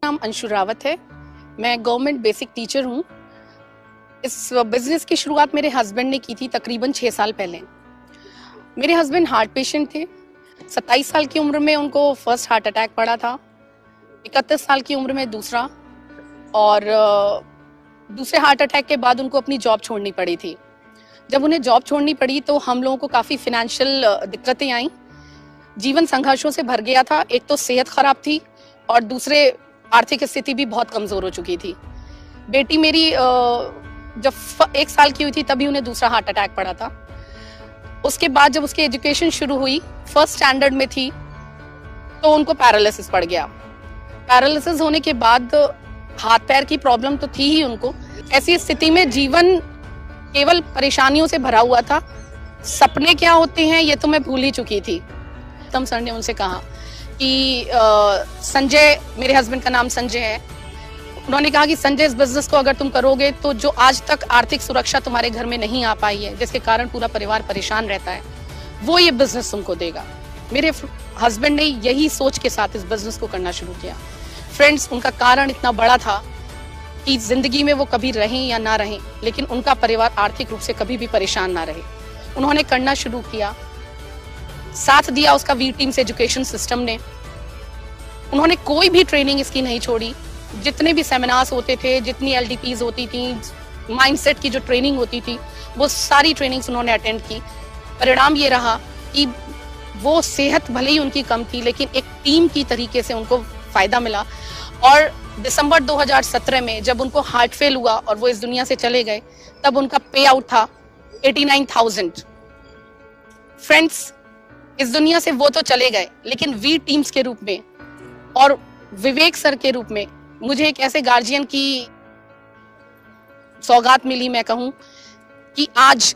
नाम अंशु रावत है। मैं गवर्नमेंट बेसिक टीचर हूँ। इस बिजनेस की शुरुआत मेरे हस्बैंड ने की थी तकरीबन 6 साल पहले। मेरे हस्बैंड हार्ट पेशेंट थे। 27 साल की उम्र में उनको फर्स्ट हार्ट अटैक पड़ा था, 31 साल की उम्र में दूसरा, और दूसरे हार्ट अटैक के बाद उनको अपनी जॉब छोड़नी पड़ी थी। जब उन्हें जॉब छोड़नी पड़ी तो हम लोगों को काफ़ी फिनेंशियल दिक्कतें आईं। जीवन संघर्षों से भर गया था। एक तो सेहत खराब थी और दूसरे आर्थिक स्थिति भी बहुत कमज़ोर हो चुकी थी। बेटी मेरी जब 1 साल की हुई थी तभी उन्हें दूसरा हार्ट अटैक पड़ा था। उसके बाद जब उसकी एजुकेशन शुरू हुई, फर्स्ट स्टैंडर्ड में थी, तो उनको पैरालिसिस पड़ गया। पैरालिसिस होने के बाद हाथ पैर की प्रॉब्लम तो थी ही उनको। ऐसी स्थिति में जीवन केवल परेशानियों से भरा हुआ था। सपने क्या होते हैं ये तो मैं भूल ही चुकी थी। तम सर ने उनसे कहा कि संजय, मेरे हस्बैंड का नाम संजय है, उन्होंने कहा कि संजय, इस बिजनेस को अगर तुम करोगे तो जो आज तक आर्थिक सुरक्षा तुम्हारे घर में नहीं आ पाई है, जिसके कारण पूरा परिवार परेशान रहता है, वो ये बिजनेस तुमको देगा। मेरे हस्बैंड ने यही सोच के साथ इस बिजनेस को करना शुरू किया। फ्रेंड्स, उनका कारण इतना बड़ा था कि जिंदगी में वो कभी रहें या ना रहें, लेकिन उनका परिवार आर्थिक रूप से कभी भी परेशान ना रहे। उन्होंने करना शुरू किया, साथ दिया उसका वी टीम्स एजुकेशन सिस्टम ने। उन्होंने कोई भी ट्रेनिंग इसकी नहीं छोड़ी। जितने भी सेमिनार्स होते थे, जितनी LDPs होती थी, माइंडसेट की जो ट्रेनिंग होती थी, वो सारी ट्रेनिंग्स उन्होंने अटेंड की। परिणाम ये रहा कि वो सेहत भले ही उनकी कम थी, लेकिन एक टीम की तरीके से उनको फायदा मिला। और दिसंबर 2017 में जब उनको हार्ट फेल हुआ और वो इस दुनिया से चले गए, तब उनका पे आउट था 89,000। फ्रेंड्स, इस दुनिया से वो तो चले गए, लेकिन वी टीम्स के रूप में और विवेक सर के रूप में मुझे एक ऐसे गार्जियन की सौगात मिली, मैं कहूं कि आज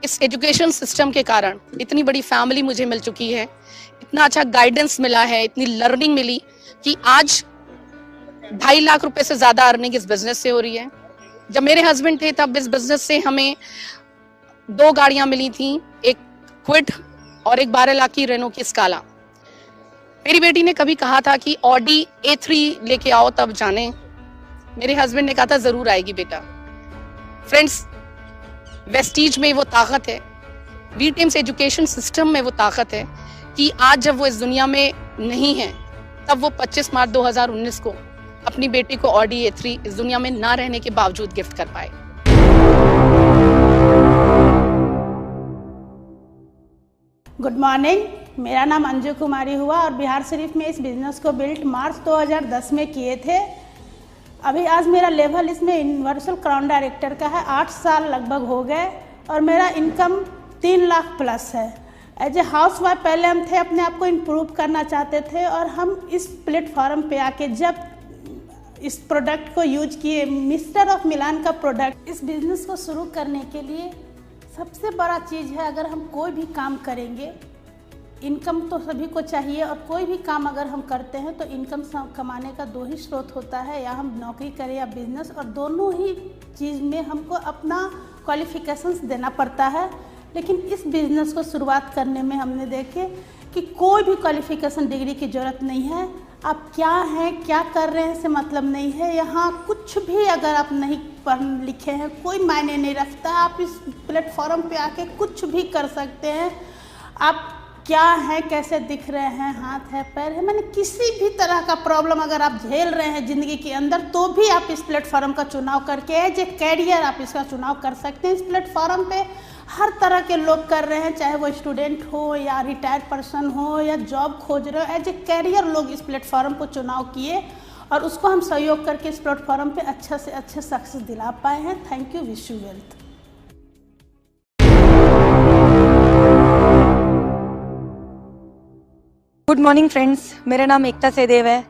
इस एजुकेशन सिस्टम के कारण इतनी बड़ी फैमिली मुझे मिल चुकी है, इतना अच्छा गाइडेंस मिला है, इतनी लर्निंग मिली कि आज 2.5 लाख रुपए से ज्यादा अर्निंग इस बिजनेस से हो रही है। जब मेरे हस्बैंड थे तब इस बिजनेस से हमें 2 गाड़ियां मिली थी, एक क्विड और एक 12 लाख की रेनो की स्काला। मेरी बेटी ने कभी कहा था कि ऑडी A3 लेके आओ तब जाने। मेरे हस्बैंड ने कहा था जरूर आएगी बेटा। फ्रेंड्स, वेस्टीज में वो ताकत है, वी टीम्स एजुकेशन सिस्टम में वो ताकत है कि आज जब वो इस दुनिया में नहीं है, तब वो 25 मार्च 2019 को अपनी बेटी को ऑडी A3 इस दुनिया में ना रहने के बावजूद गिफ्ट कर पाए। गुड मॉर्निंग, मेरा नाम अंजू कुमारी हुआ और बिहार शरीफ में इस बिज़नेस को बिल्ट मार्च 2010 में किए थे। अभी आज मेरा लेवल इसमें यूनिवर्सल क्राउन डायरेक्टर का है। 8 साल लगभग हो गए और मेरा इनकम 3 लाख प्लस है। एज ए हाउस वाइफ पहले हम थे, अपने आप को इम्प्रूव करना चाहते थे और हम इस प्लेटफॉर्म पे आके जब इस प्रोडक्ट को यूज किए, मिस्टर ऑफ मिलान का प्रोडक्ट, इस बिज़नेस को शुरू करने के लिए सबसे बड़ा चीज़ है, अगर हम कोई भी काम करेंगे, इनकम तो सभी को चाहिए और कोई भी काम अगर हम करते हैं तो इनकम कमाने का 2 ही स्रोत होता है, या हम नौकरी करें या बिजनेस, और दोनों ही चीज़ में हमको अपना क्वालिफिकेशंस देना पड़ता है। लेकिन इस बिज़नेस को शुरुआत करने में हमने देखे कि कोई भी क्वालिफिकेशन डिग्री की ज़रूरत नहीं है। आप क्या हैं, क्या कर रहे हैं से मतलब नहीं है। यहाँ कुछ भी अगर आप नहीं पढ़ लिखे हैं कोई मायने नहीं रखता। आप इस प्लेटफॉर्म पे आके कुछ भी कर सकते हैं। आप क्या हैं, कैसे दिख रहे हैं, हाथ है, पैर है, मैंने किसी भी तरह का प्रॉब्लम अगर आप झेल रहे हैं ज़िंदगी के अंदर, तो भी आप इस प्लेटफॉर्म का चुनाव करके एज ए कैरियर आप इसका चुनाव कर सकते हैं। इस प्लेटफॉर्म पे हर तरह के लोग कर रहे हैं, चाहे वो स्टूडेंट हो या रिटायर्ड पर्सन हो या जॉब खोज रहे हो। एज ए कैरियर लोग इस प्लेटफॉर्म को चुनाव किए और उसको हम सहयोग करके इस प्लेटफॉर्म पे अच्छे से अच्छे सक्सेस दिला पाए हैं। Thank you, wish you wealth. Good morning friends, मेरा नाम एकता सहदेव है।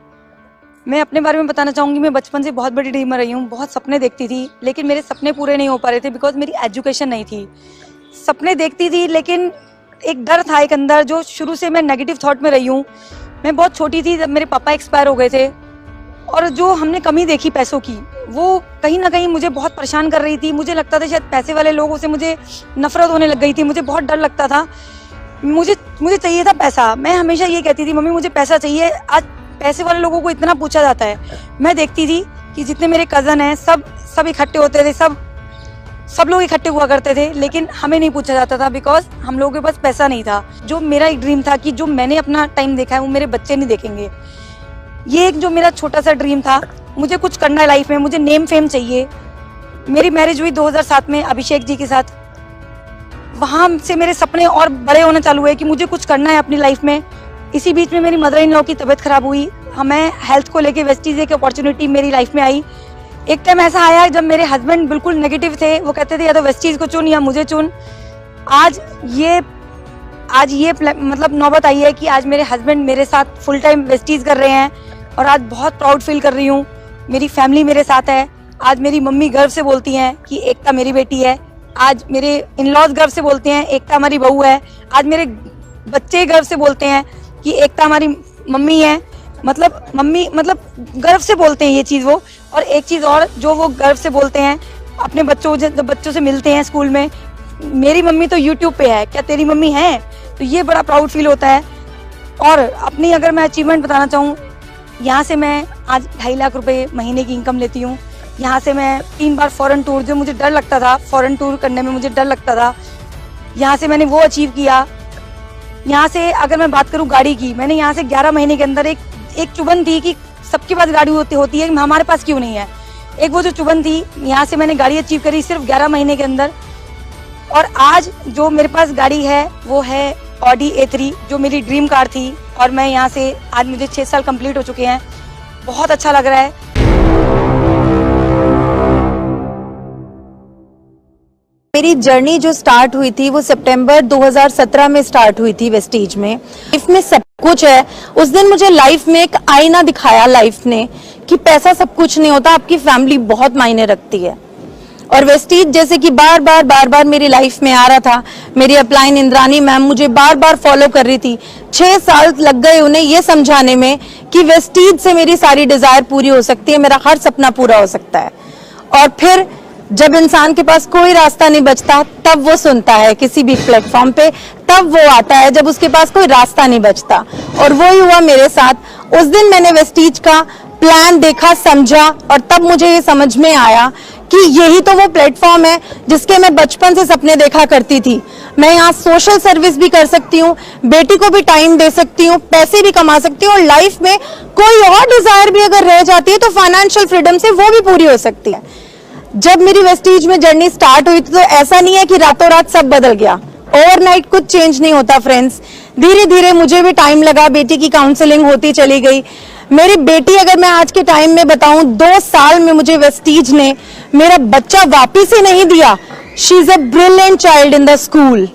मैं अपने बारे में बताना चाहूँगी, मैं बचपन से बहुत बड़ी ड्रीमर रही हूँ, बहुत सपने देखती थी, लेकिन मेरे सपने पूरे नहीं हो पा रहे थे बिकॉज मेरी एजुकेशन नहीं थी। सपने देखती थी लेकिन एक डर था एक अंदर, जो शुरू से मैं नेगेटिव थॉट में रही हूँ। मैं बहुत छोटी थी जब मेरे पापा एक्सपायर हो गए थे, और जो हमने कमी देखी पैसों की, वो कहीं ना कहीं मुझे बहुत परेशान कर रही थी। मुझे लगता था शायद पैसे वाले लोगों से मुझे नफरत होने लग गई थी, मुझे बहुत डर लगता था। मुझे चाहिए था पैसा। मैं हमेशा ये कहती थी मम्मी मुझे पैसा चाहिए। आज पैसे वाले लोगों को इतना पूछा जाता है। मैं देखती थी कि जितने मेरे कजन हैं सब इकट्ठे होते थे, सब लोग इकट्ठे हुआ करते थे, लेकिन हमें नहीं पूछा जाता था बिकॉज हम लोगों के पास पैसा नहीं था। जो मेरा एक ड्रीम था कि जो मैंने अपना टाइम देखा है वो मेरे बच्चे नहीं देखेंगे। ये एक जो मेरा छोटा सा ड्रीम था, मुझे कुछ करना है लाइफ में, मुझे नेम फेम चाहिए। मेरी मैरिज हुई 2007 में अभिषेक जी के साथ। वहां से मेरे सपने और बड़े होने चालू हुए कि मुझे कुछ करना है अपनी लाइफ में। इसी बीच में मेरी मदर इन लॉ की तबीयत खराब हुई। हमें हेल्थ को लेके वेस्टीज एक अपॉर्चुनिटी मेरी लाइफ में आई। एक टाइम ऐसा आया जब मेरे हस्बैंड बिल्कुल नेगेटिव थे। वो कहते थे या तो वेस्टीज को चुन या मुझे चुन। आज ये मतलब नौबत आई है कि आज मेरे हस्बैंड मेरे साथ फुल टाइम वेस्टीज कर रहे हैं और आज बहुत प्राउड फील कर रही हूँ। मेरी फैमिली मेरे साथ है। आज मेरी मम्मी गर्व से बोलती हैं कि एकता मेरी बेटी है। आज मेरे इन लॉज गर्व से बोलते हैं एकता हमारी बहू है। आज मेरे बच्चे गर्व से बोलते हैं कि एकता हमारी मम्मी है। मतलब गर्व से बोलते हैं ये चीज वो। और एक चीज और जो वो गर्व से बोलते हैं अपने बच्चों से मिलते हैं स्कूल में, मेरी मम्मी तो यूट्यूब पे है, क्या तेरी मम्मी है? तो ये बड़ा प्राउड फील होता है। और अपनी अगर मैं अचीवमेंट बताना चाहूँ, यहाँ से मैं आज 2.5 लाख रुपए महीने की इनकम लेती हूँ। यहाँ से मैं 3 बार फॉरेन टूर, जो मुझे डर लगता था, फॉरेन टूर करने में मुझे डर लगता था, यहाँ से मैंने वो अचीव किया। यहाँ से अगर मैं बात करूँ गाड़ी की, मैंने यहाँ से 11 महीने के अंदर एक चुभन थी कि सबके पास गाड़ी होती है, हमारे पास क्यों नहीं है। एक वो जो चुभन थी, यहाँ से मैंने गाड़ी अचीव करी सिर्फ 11 महीने के अंदर। और आज जो मेरे पास गाड़ी है वो है ऑडी A3, जो मेरी ड्रीम कार थी। और मैं यहाँ से आज मुझे 6 साल कंप्लीट हो चुके हैं। बहुत अच्छा लग रहा है। मेरी जर्नी जो स्टार्ट हुई थी वो सितंबर 2017 में स्टार्ट हुई थी वेस्टीज में। लाइफ में सब कुछ है। उस दिन मुझे लाइफ में एक आईना दिखाया लाइफ ने कि पैसा सब कुछ नहीं होता, आपकी फैमिली बहुत मायने रखती है। और वेस्टीज जैसे कि बार बार मेरी लाइफ में आ रहा था। मेरी अपलाइन इंद्रानी मैम मुझे बार बार फॉलो कर रही थी। 6 साल लग गए उन्हें ये समझाने में कि वेस्टीज से मेरी सारी डिजायर पूरी हो सकती है, मेरा हर सपना पूरा हो सकता है। और फिर जब इंसान के पास कोई रास्ता नहीं बचता तब वो सुनता है किसी भी प्लेटफॉर्म पे, तब वो आता है जब उसके पास कोई रास्ता नहीं बचता। और वो ही हुआ मेरे साथ। उस दिन मैंने वेस्टीज का प्लान देखा, समझा, और तब मुझे ये समझ में आया कि यही तो वो प्लेटफॉर्म है जिसके मैं बचपन से सपने देखा करती थी। मैं यहाँ सोशल सर्विस भी कर सकती हूँ, बेटी को भी टाइम दे सकती हूँ, पैसे भी कमा सकती हूँ, और लाइफ में कोई और डिजायर भी अगर रह जाती है तो फाइनेंशियल फ्रीडम से वो भी पूरी हो सकती है। जब मेरी वेस्टीज में जर्नी स्टार्ट हुई थी तो ऐसा नहीं है कि रातों रात सब बदल गया। ओवरनाइट कुछ चेंज नहीं होता फ्रेंड्स। धीरे धीरे मुझे भी टाइम लगा, बेटी की काउंसलिंग होती चली गई। मेरी बेटी, अगर मैं आज के टाइम में बताऊं, 2 साल में मुझे वेस्टीज ने मेरा बच्चा वापिस ही नहीं दिया। She is a brilliant child in the school.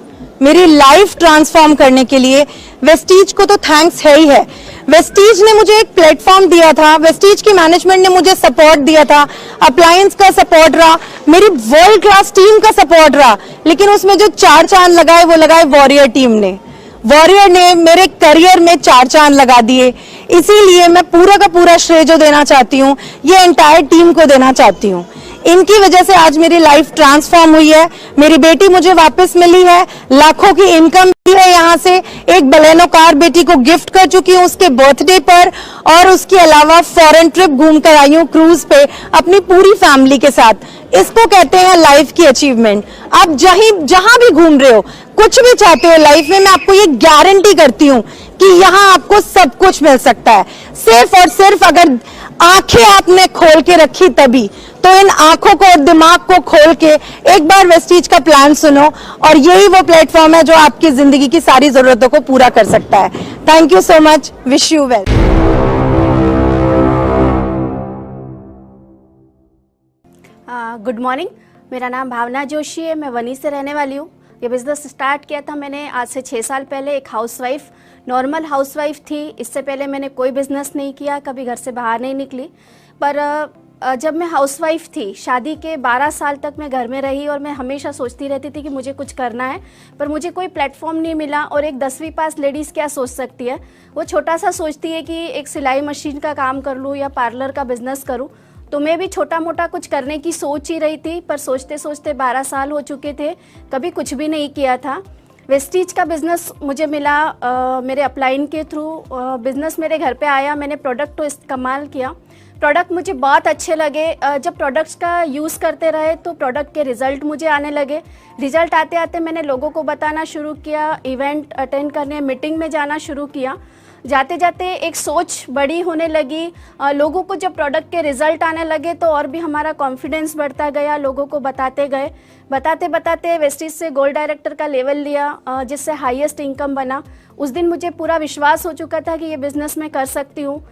मेरी लाइफ ट्रांसफॉर्म करने के लिए वेस्टीज को तो थैंक्स है ही है। वेस्टीज ने मुझे एक प्लेटफॉर्म दिया था, वेस्टीज की मैनेजमेंट ने मुझे सपोर्ट दिया था, अप्लायंस का सपोर्ट रहा, मेरी वर्ल्ड क्लास टीम का सपोर्ट रहा। लेकिन उसमें जो 4 चांद लगाए वो लगाए वॉरियर टीम ने। वॉरियर ने मेरे करियर में 4 चांद लगा दिए। इसीलिए मैं पूरा का पूरा श्रेय जो देना चाहती हूँ ये एंटायर टीम को देना चाहती हूँ। इनकी वजह से आज मेरी लाइफ ट्रांसफॉर्म हुई है। मेरी बेटी मुझे वापस मिली है, लाखों की इनकम मिली है। यहाँ से एक बलेनो कार बेटी को गिफ्ट कर चुकी हूँ उसके बर्थडे पर, और उसके अलावा फॉरेन ट्रिप घूम कर आई हूँ क्रूज पे अपनी पूरी फैमिली के साथ। इसको कहते हैं लाइफ की अचीवमेंट। आप जहां भी घूम रहे हो, कुछ भी चाहते हो लाइफ में, मैं आपको ये गारंटी करती हूँ कि यहाँ आपको सब कुछ मिल सकता है। सिर्फ और सिर्फ अगर आंखें आपने खोल के रखी तभी। तो इन आंखों को और दिमाग को खोल के एक बार वेस्टीज का प्लान सुनो, और यही वो प्लेटफॉर्म है जो आपकी जिंदगी की सारी जरूरतों को पूरा कर सकता है। Thank you so much, wish you well. Good morning, मेरा नाम भावना जोशी है। मैं वनी से रहने वाली हूँ। ये बिज़नेस स्टार्ट किया था मैंने आज से 6 साल पहले। एक हाउसवाइफ, नॉर्मल हाउसवाइफ थी। इससे पहले मैंने कोई बिज़नेस नहीं किया, कभी घर से बाहर नहीं निकली। पर जब मैं हाउसवाइफ थी, शादी के 12 साल तक मैं घर में रही, और मैं हमेशा सोचती रहती थी कि मुझे कुछ करना है, पर मुझे कोई प्लेटफॉर्म नहीं मिला। और एक 10वीं पास लेडीज़ क्या सोच सकती है, वो छोटा सा सोचती है कि एक सिलाई मशीन का काम कर लूँ या पार्लर का बिज़नेस करूँ। तो मैं भी छोटा मोटा कुछ करने की सोच ही रही थी, पर सोचते सोचते 12 साल हो चुके थे, कभी कुछ भी नहीं किया था। वेस्टीज का बिज़नेस मुझे मिला मेरे अपलाइन के थ्रू। बिज़नेस मेरे घर पे आया, मैंने प्रोडक्ट को इस्तेमाल किया, प्रोडक्ट मुझे बहुत अच्छे लगे। जब प्रोडक्ट्स का यूज़ करते रहे तो प्रोडक्ट के रिज़ल्ट मुझे आने लगे। रिज़ल्ट आते आते मैंने लोगों को बताना शुरू किया, इवेंट अटेंड करने, मीटिंग में जाना शुरू किया। जाते जाते एक सोच बड़ी होने लगी। लोगों को जब प्रोडक्ट के रिज़ल्ट आने लगे तो और भी हमारा कॉन्फिडेंस बढ़ता गया, लोगों को बताते गए। बताते बताते वेस्टीज से गोल्ड डायरेक्टर का लेवल लिया, जिससे हाईएस्ट इनकम बना। उस दिन मुझे पूरा विश्वास हो चुका था कि ये बिज़नेस मैं कर सकती हूँ।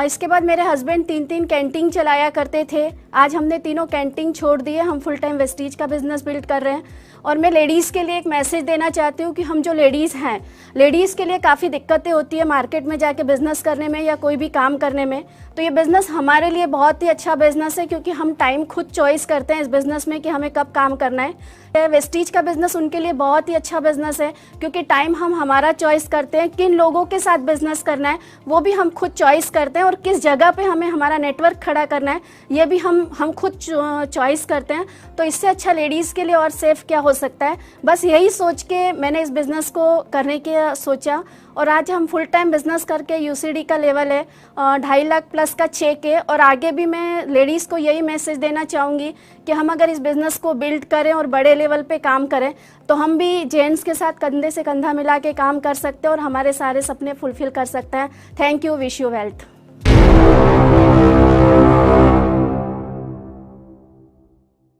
इसके बाद मेरे हस्बैंड 3 कैंटीन चलाया करते थे। आज हमने तीनों कैंटीन छोड़ दिए, हम फुल टाइम वेस्टीज का बिज़नेस बिल्ड कर रहे हैं। और मैं लेडीज़ के लिए एक मैसेज देना चाहती हूँ कि हम जो लेडीज़ हैं, लेडीज़ के लिए काफ़ी दिक्कतें होती है मार्केट में जाके बिज़नेस करने में या कोई भी काम करने में। तो ये बिज़नेस हमारे लिए बहुत ही अच्छा बिज़नेस है, क्योंकि हम टाइम खुद चॉइस करते हैं इस बिज़नेस में कि हमें कब काम करना है। वेस्टीज का बिज़नेस उनके लिए बहुत ही अच्छा बिज़नेस है, क्योंकि टाइम हम हमारा चॉइस करते हैं, किन लोगों के साथ बिज़नेस करना है वो भी हम खुद चॉइस करते हैं, और किस जगह पे हमें हमारा नेटवर्क खड़ा करना है ये भी हम खुद चॉइस करते हैं। तो इससे अच्छा लेडीज़ के लिए और सेफ क्या हो सकता है। बस यही सोच के मैंने इस बिज़नेस को करने के सोचा, और आज हम फुल टाइम बिज़नेस करके यूसीडी का लेवल है 2.5 लाख प्लस का चेक है। और आगे भी मैं लेडीज़ को यही मैसेज देना चाहूँगी कि हम अगर इस बिज़नेस को बिल्ड करें और बड़े लेवल पे काम करें तो हम भी जेंट्स के साथ कंधे से कंधा मिला के काम कर सकते हैं और हमारे सारे सपने फुलफिल कर सकते हैं। Thank you, wish you wealth.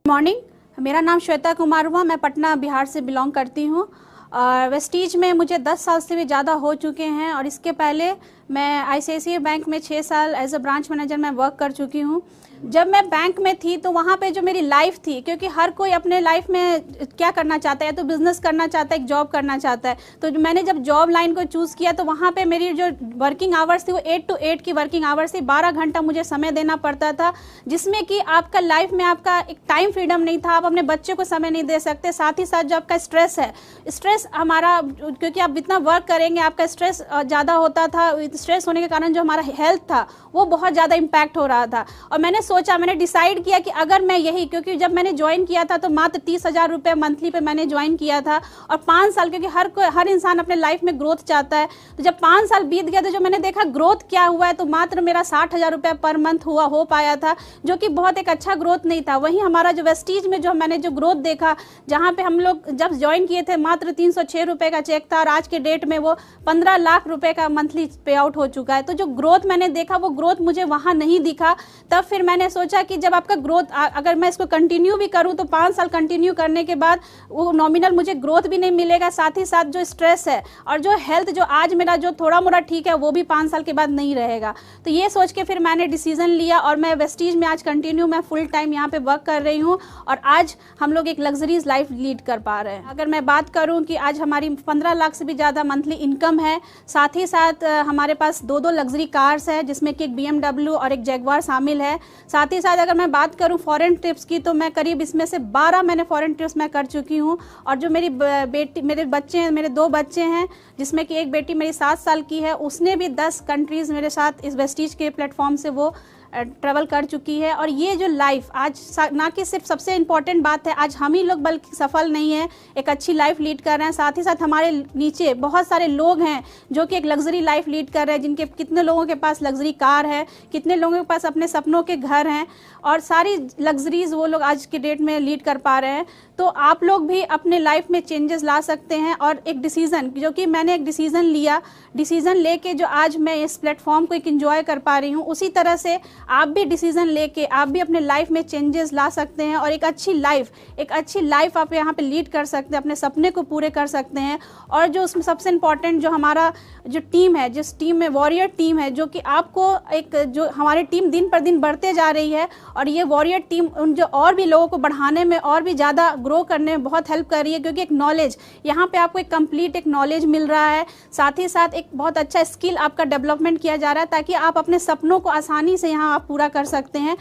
Morning, मेरा नाम श्वेता कुमार हुआ, मैं पटना बिहार से बिलोंग करती हूँ। और वेस्टीज में मुझे 10 साल से भी ज़्यादा हो चुके हैं, और इसके पहले मैं आईसीआईसीआई बैंक में 6 साल एज अ ब्रांच मैनेजर मैं वर्क कर चुकी हूँ। जब मैं बैंक में थी तो वहाँ पे जो मेरी लाइफ थी, क्योंकि हर कोई अपने लाइफ में क्या करना चाहता है, तो बिज़नेस करना चाहता है, एक जॉब करना चाहता है। तो मैंने जब जॉब लाइन को चूज़ किया तो वहाँ पे मेरी जो वर्किंग आवर्स थी वो 8 to 8 की वर्किंग आवर्स थी। 12 घंटा मुझे समय देना पड़ता था, जिसमें कि आपका लाइफ में आपका एक टाइम फ्रीडम नहीं था, आप अपने बच्चे को समय नहीं दे सकते। साथ ही साथ जो आपका स्ट्रेस है, स्ट्रेस हमारा, क्योंकि आप जितना वर्क करेंगे आपका स्ट्रेस ज़्यादा होता था। स्ट्रेस होने के कारण जो हमारा हेल्थ था वो बहुत ज़्यादा इम्पैक्ट हो रहा था। और मैंने डिसाइड किया कि अगर मैं यही, क्योंकि जब मैंने ज्वाइन किया था तो मात्र 30,000 रुपये मंथली पे मैंने ज्वाइन किया था, और 5 साल, क्योंकि हर इंसान अपने लाइफ में ग्रोथ चाहता है। तो जब 5 साल बीत गया तो जो मैंने देखा ग्रोथ क्या हुआ है, तो मात्र मेरा 60,000 रुपये पर मंथ हो पाया था, जो कि बहुत एक अच्छा ग्रोथ नहीं था। वहीं हमारा जो वेस्टीज में जो मैंने जो ग्रोथ देखा, जहाँ पे हम लोग जब ज्वाइन किए थे मात्र 306 रुपये का चेक था, और आज के डेट में वो 15 लाख रुपए का मंथली पे आउट हो चुका है। तो जो ग्रोथ मैंने देखा वो ग्रोथ मुझे वहाँ नहीं दिखा। तब फिर मैंने सोचा कि जब आपका ग्रोथ, अगर मैं इसको कंटिन्यू भी करूँ तो 5 साल कंटिन्यू करने के बाद वो नॉमिनल मुझे ग्रोथ भी नहीं मिलेगा, साथ ही साथ जो स्ट्रेस है और जो हेल्थ जो आज मेरा जो थोड़ा मोड़ा ठीक है वो भी 5 साल के बाद नहीं रहेगा। तो ये सोच के फिर मैंने डिसीजन लिया, और मैं वेस्टीज में आज कंटिन्यू मैं फुल टाइम यहाँ पे वर्क कर रही हूँ, और आज हम लोग एक लग्जरीज लाइफ लीड कर पा रहे हैं। अगर मैं बात करूँ कि आज हमारी 15 लाख से भी ज़्यादा मंथली इनकम है, साथ ही साथ हमारे पास 2 लग्जरी कार्स है, जिसमें कि एक BMW और एक जैगवार शामिल है। साथ ही साथ अगर मैं बात करूं फॉरेन ट्रिप्स की, तो मैं करीब इसमें से 12 मैंने फॉरेन ट्रिप्स मैं कर चुकी हूं। और जो मेरी बेटी, मेरे बच्चे हैं, मेरे 2 बच्चे हैं, जिसमें कि एक बेटी मेरी 7 साल की है, उसने भी 10 कंट्रीज़ मेरे साथ इस वेस्टीज के प्लेटफॉर्म से वो ट्रैवल कर चुकी है। और ये जो लाइफ आज ना कि सिर्फ सबसे इम्पॉर्टेंट बात है, आज हम ही लोग बल्कि सफल नहीं है, एक अच्छी लाइफ लीड कर रहे हैं। साथ ही साथ हमारे नीचे बहुत सारे लोग हैं जो कि एक लग्जरी लाइफ लीड कर रहे हैं, जिनके कितने लोगों के पास लग्जरी कार है, कितने लोगों के पास अपने सपनों के घर हैं, और सारी लग्जरीज वो लोग आज के डेट में लीड कर पा रहे हैं। तो आप लोग भी अपने लाइफ में चेंजेस ला सकते हैं, और एक डिसीज़न, जो कि मैंने एक डिसीज़न लिया, डिसीज़न लेके जो आज मैं इस प्लेटफॉर्म को एक एंजॉय कर पा रही हूँ, उसी तरह से आप भी डिसीज़न लेके आप भी अपने लाइफ में चेंजेस ला सकते हैं, और एक अच्छी लाइफ आप यहाँ पे लीड कर सकते हैं, अपने सपने को पूरे कर सकते हैं। और जो उसमें सबसे इम्पॉर्टेंट जो हमारा जो टीम है, जिस टीम में वॉरियर टीम है, जो कि आपको एक, जो हमारी टीम दिन पर दिन बढ़ते जा रही है, और ये वॉरियर टीम उन जो और भी लोगों को बढ़ाने में और भी ज़्यादा ग्रो करने में बहुत हेल्प कर रही है, क्योंकि एक नॉलेज यहाँ पे आपको एक कंप्लीट एक नॉलेज मिल रहा है, साथ ही साथ एक बहुत अच्छा स्किल आपका डेवलपमेंट किया जा रहा है, ताकि आप अपने सपनों को आसानी से यहाँ आप पूरा कर सकते हैं।